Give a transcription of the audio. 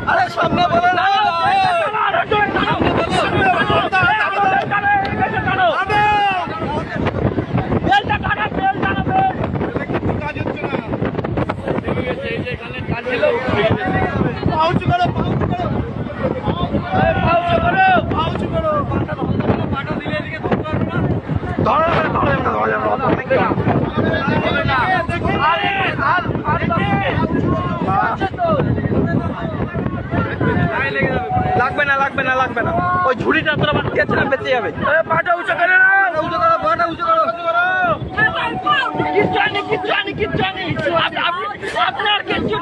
আরে সামনে বলে না লাগবে না ওই ঝুড়িটা তোরা বাদ দিয়েছিলাম বেঁচে যাবে পাটা উঁচু করে পাটা উঁচু করো আপনার কিছু